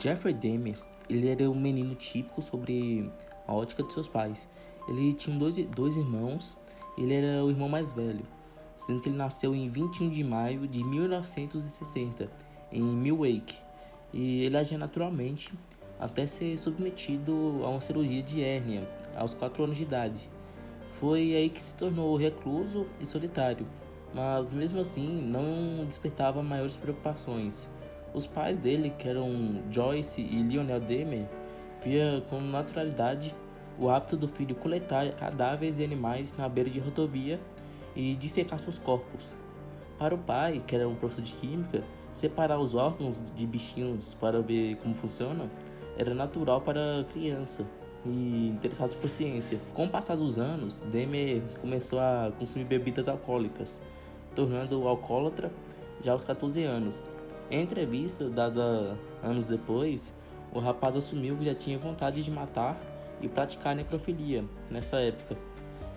Jeffrey Dahmer, ele era um menino típico sobre a ótica de seus pais. Ele tinha dois irmãos, ele era o irmão mais velho, sendo que ele nasceu em 21 de maio de 1960, em Milwaukee, e ele agia naturalmente até ser submetido a uma cirurgia de hérnia aos 4 anos de idade. Foi aí que se tornou recluso e solitário, mas mesmo assim não despertava maiores preocupações. Os pais dele, que eram Joyce e Lionel Dahmer, via com naturalidade o hábito do filho coletar cadáveres e animais na beira de rodovia e dissecar seus corpos. Para o pai, que era um professor de química, separar os órgãos de bichinhos para ver como funciona era natural para a criança e interessados por ciência. Com o passar dos anos, Dahmer começou a consumir bebidas alcoólicas, tornando-o alcoólatra já aos 14 anos. Em entrevista dada anos depois, o rapaz assumiu que já tinha vontade de matar e praticar necrofilia nessa época,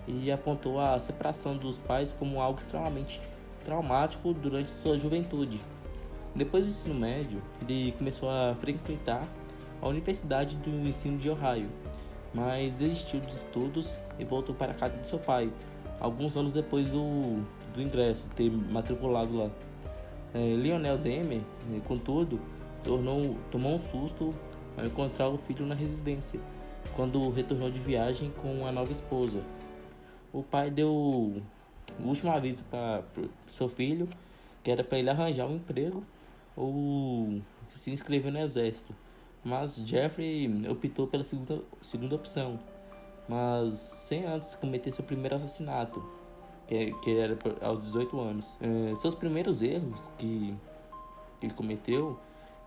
e apontou a separação dos pais como algo extremamente traumático durante sua juventude. Depois do ensino médio, ele começou a frequentar a Universidade do Ensino de Ohio, mas desistiu dos estudos e voltou para a casa de seu pai, alguns anos depois do ingresso, ter matriculado lá. Lionel Dahmer, contudo, tomou um susto ao encontrar o filho na residência, quando retornou de viagem com a nova esposa. O pai deu o último aviso para seu filho, que era para ele arranjar um emprego ou se inscrever no exército. Mas Jeffrey optou pela segunda opção, mas sem antes cometer seu primeiro assassinato, que era aos 18 anos. Seus primeiros erros que ele cometeu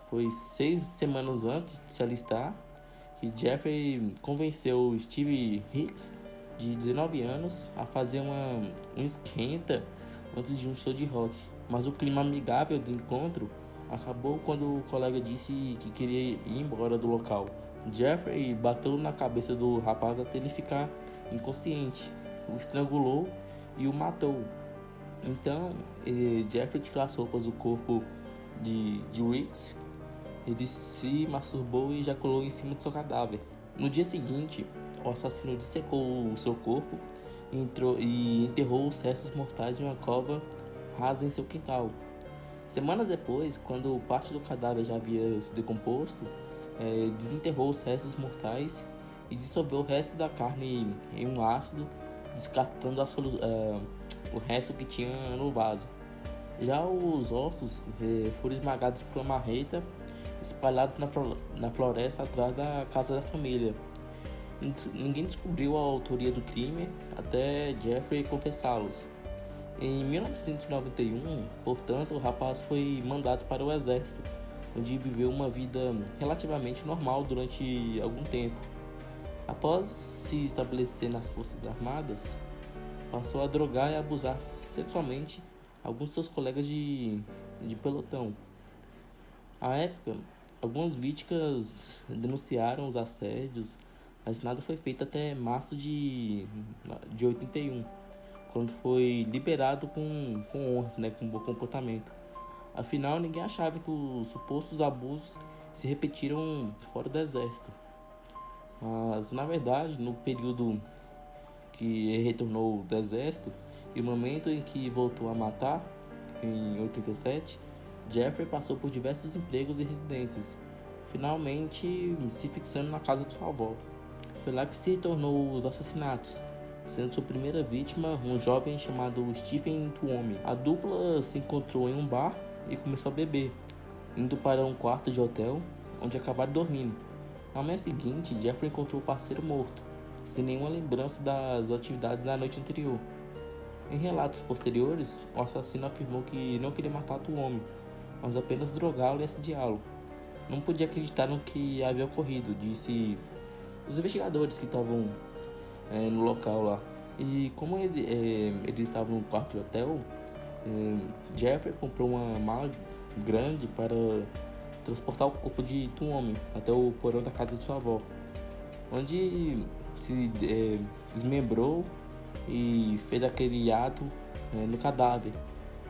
foi 6 semanas antes de se alistar, que Jeffrey convenceu Steve Hicks, de 19 anos, a fazer um esquenta antes de um show de rock. Mas o clima amigável do encontro acabou quando o colega disse que queria ir embora do local. Jeffrey bateu na cabeça do rapaz até ele ficar inconsciente, o estrangulou e o matou. Então, Jeffrey tirou as roupas do corpo de Riggs, ele se masturbou e ejaculou em cima do seu cadáver. No dia seguinte, o assassino dissecou o seu corpo e enterrou os restos mortais em uma cova rasa em seu quintal. Semanas depois, quando parte do cadáver já havia se decomposto, desenterrou os restos mortais e dissolveu o resto da carne em um ácido, descartando o resto que tinha no vaso. Já os ossos foram esmagados por uma marreta, espalhados na floresta atrás da casa da família. Ninguém descobriu a autoria do crime até Jeffrey confessá-los. Em 1991, portanto, o rapaz foi mandado para o exército, onde viveu uma vida relativamente normal durante algum tempo. Após se estabelecer nas Forças Armadas, passou a drogar e abusar sexualmente alguns de seus colegas de pelotão. À época, algumas vítimas denunciaram os assédios, mas nada foi feito até março de 81, quando foi liberado com honras, com bom comportamento. Afinal, ninguém achava que os supostos abusos se repetiram fora do exército. Mas, na verdade, no período que ele retornou do exército e o momento em que voltou a matar, em 87, Jeffrey passou por diversos empregos e residências, finalmente se fixando na casa de sua avó. Foi lá que se tornou os assassinatos, sendo sua primeira vítima um jovem chamado Stephen Tuomi. A dupla se encontrou em um bar e começou a beber, indo para um quarto de hotel, onde acabaram dormindo. Na manhã seguinte, Jeffrey encontrou o parceiro morto, sem nenhuma lembrança das atividades da noite anterior. Em relatos posteriores, o assassino afirmou que não queria matar Tuomi, mas apenas drogá-lo e assediá-lo. Não podia acreditar no que havia ocorrido, disse os investigadores que estavam no local lá. E como eles estavam no quarto de hotel, Jeffrey comprou uma mala grande para transportar o corpo de Tuomi até o porão da casa de sua avó, onde se desmembrou e fez aquele ato no cadáver,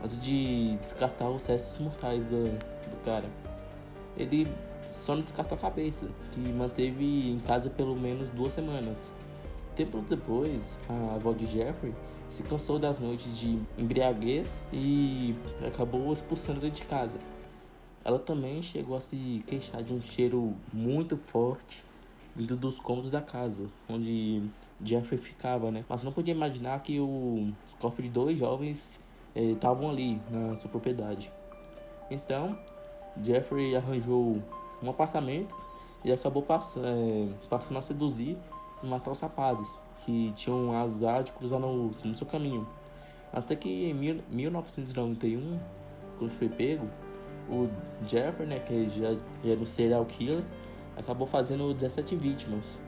antes de descartar os restos mortais do cara. Ele só não descartou a cabeça, que manteve em casa pelo menos 2 semanas. Tempos depois, a avó de Jeffrey se cansou das noites de embriaguez e acabou expulsando ele de casa. Ela também chegou a se queixar de um cheiro muito forte vindo dos cômodos da casa, onde Jeffrey ficava, né? Mas não podia imaginar que os corpos de dois jovens estavam ali na sua propriedade. Então, Jeffrey arranjou um apartamento e acabou passando a seduzir e matar os rapazes que tinham azar de cruzar no seu caminho. Até que em 1991, quando foi pego, o Jeffrey, né, que já era um serial killer, acabou fazendo 17 vítimas,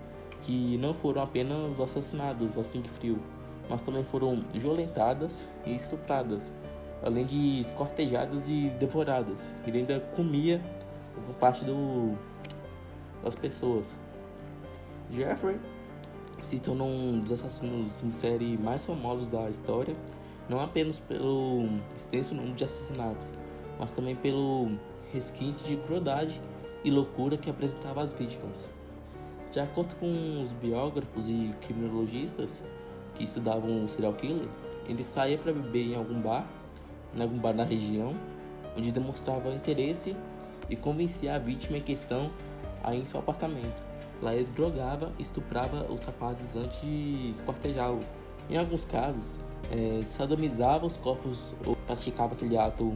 que não foram apenas assassinadas a sangue frio, mas também foram violentadas e estupradas, além de escortejadas e devoradas. Ele ainda comia por parte das pessoas. Jeffrey se tornou um dos assassinos em série mais famosos da história, não apenas pelo extenso número de assassinatos, mas também pelo resquício de crueldade e loucura que apresentava às vítimas. De acordo com os biógrafos e criminologistas que estudavam o serial killer, ele saía para beber em algum bar na região, onde demonstrava interesse e convencia a vítima em questão a ir em seu apartamento. Lá ele drogava e estuprava os rapazes antes de esquartejá-lo. Em alguns casos, sodomizava os corpos ou praticava aquele ato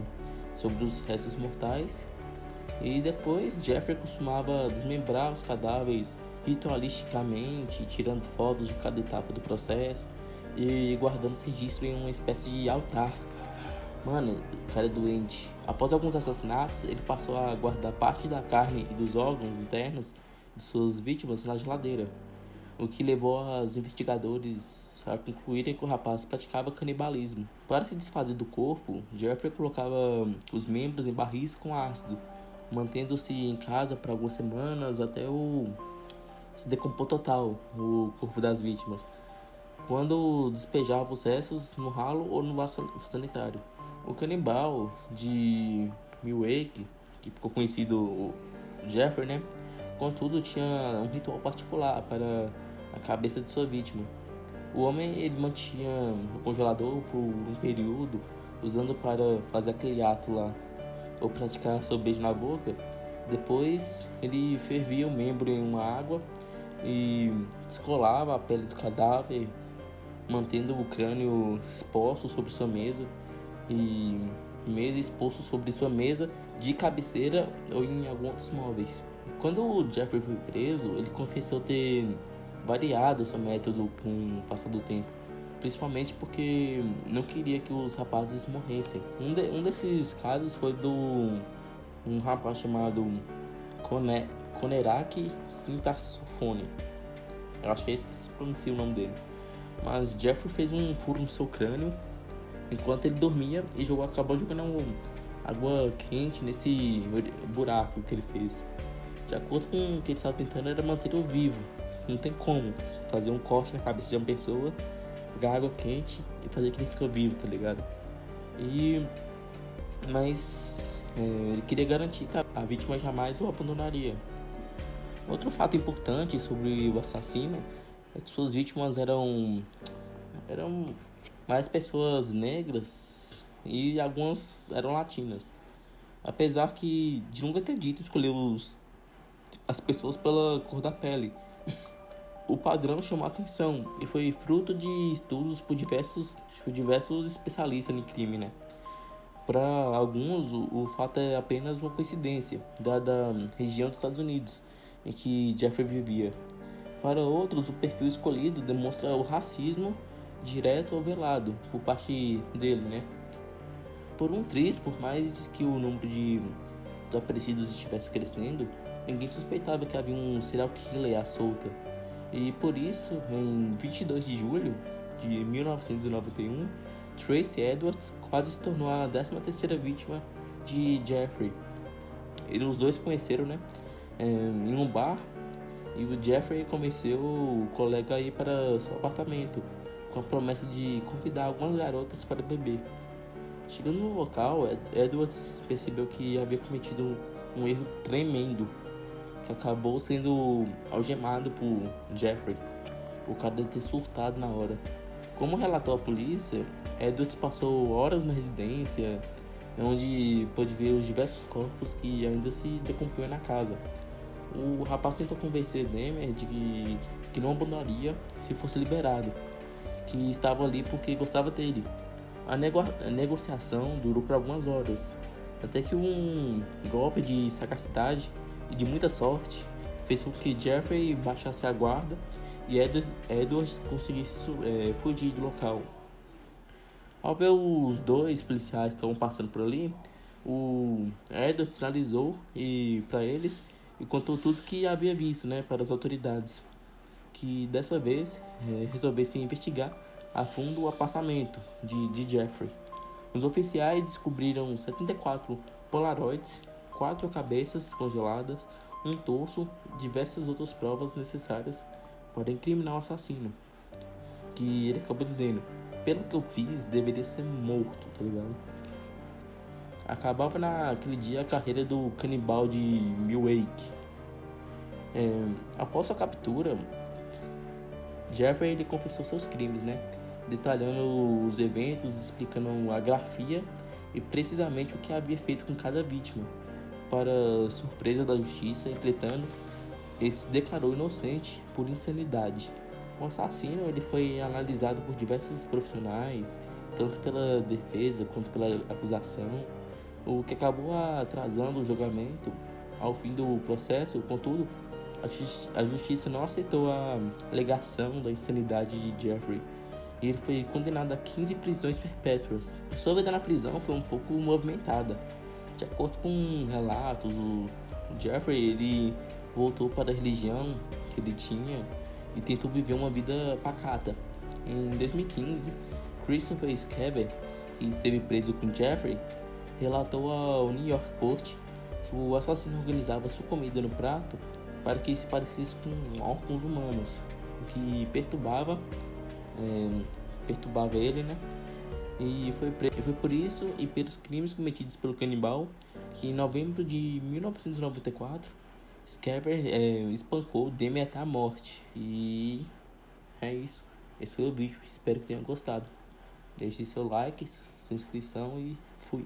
sobre os restos mortais. E depois Jeffrey costumava desmembrar os cadáveres ritualisticamente, tirando fotos de cada etapa do processo e guardando esse registro em uma espécie de altar. Mano, o cara é doente. Após alguns assassinatos, ele passou a guardar parte da carne e dos órgãos internos de suas vítimas na geladeira, o que levou os investigadores a concluírem que o rapaz praticava canibalismo. Para se desfazer do corpo, Jeffrey colocava os membros em barris com ácido, mantendo-se em casa por algumas semanas até se decompor total o corpo das vítimas, quando despejava os restos no ralo ou no vaso sanitário. O canibal de Milwaukee, que ficou conhecido o Jeffrey, né? Contudo, tinha um ritual particular para a cabeça de sua vítima. O homem ele mantinha no congelador por um período, usando para fazer aquele ato lá, ou praticar seu beijo na boca. Depois, ele fervia o membro em uma água e descolava a pele do cadáver, mantendo o crânio exposto sobre sua mesa exposto sobre sua mesa de cabeceira ou em alguns outros móveis. Quando o Jeffrey foi preso, ele confessou ter variado seu método com o passar do tempo, principalmente porque não queria que os rapazes morressem. Um desses casos foi um rapaz chamado Coneraki Sintasofone. Eu acho que é esse que se pronuncia o nome dele. Mas Jeffrey fez um furo no seu crânio enquanto ele dormia e acabou jogando água quente nesse buraco que ele fez. De acordo com o que ele estava tentando era manter-o vivo. Não tem como fazer um corte na cabeça de uma pessoa, jogar água quente e fazer que ele fica vivo, tá ligado? Mas ele queria garantir que a vítima jamais o abandonaria. Outro fato importante sobre o assassino é que suas vítimas eram mais pessoas negras e algumas eram latinas. Apesar de nunca ter dito escolher as pessoas pela cor da pele, o padrão chamou a atenção e foi fruto de estudos por diversos especialistas em crime, né? Para alguns, o fato é apenas uma coincidência, dada a região dos Estados Unidos em que Jeffrey vivia. Para outros, o perfil escolhido demonstra o racismo direto ou velado por parte dele, né? Por mais que o número de desaparecidos estivesse crescendo, ninguém suspeitava que havia um serial killer à solta. E por isso, em 22 de julho de 1991, Tracy Edwards quase se tornou a 13ª vítima de Jeffrey. Os dois se conheceram, né, em um bar, e o Jeffrey convenceu o colega a ir para seu apartamento, com a promessa de convidar algumas garotas para beber. Chegando no local, Edwards percebeu que havia cometido um erro tremendo que acabou sendo algemado por Jeffrey. O cara deve ter surtado na hora. Como relatou a polícia, Edwards passou horas na residência, onde pôde ver os diversos corpos que ainda se decompunham na casa. O rapaz tentou convencer Dahmer de que não abandonaria se fosse liberado, que estava ali porque gostava dele. A negociação durou por algumas horas, até que um golpe de sagacidade e de muita sorte fez com que Jeffrey baixasse a guarda e Edwards conseguisse fugir do local. Ao ver os dois policiais que estavam passando por ali, o Edwards sinalizou para eles e contou tudo que havia visto, né, para as autoridades, que dessa vez resolvessem investigar a fundo o apartamento de Jeffrey. Os oficiais descobriram 74 polaroids, 4 cabeças congeladas, um torso e diversas outras provas necessárias para incriminar o assassino. Que ele acabou dizendo: pelo que eu fiz, deveria ser morto, tá ligado? Acabava naquele dia a carreira do canibal de Milwaukee. Após sua captura, Jeffrey ele confessou seus crimes, né? Detalhando os eventos, explicando a grafia e precisamente o que havia feito com cada vítima. Para surpresa da justiça, entretanto, ele se declarou inocente por insanidade. O assassino ele foi analisado por diversos profissionais, tanto pela defesa quanto pela acusação, o que acabou atrasando o julgamento. Ao fim do processo, contudo, a justiça não aceitou a alegação da insanidade de Jeffrey e ele foi condenado a 15 prisões perpétuas. A sua vida na prisão foi um pouco movimentada. De acordo com relatos, o Jeffrey ele voltou para a religião que ele tinha e tentou viver uma vida pacata. Em 2015, Christopher Scaber, que esteve preso com Jeffrey, relatou ao New York Post que o assassino organizava sua comida no prato para que se parecesse com órgãos humanos, o que perturbava ele, né? E foi por isso e pelos crimes cometidos pelo canibal que em novembro de 1994 Scaber espancou Dahmer até a morte. E é isso. Esse foi o vídeo. Espero que tenham gostado. Deixe seu like, sua inscrição e fui.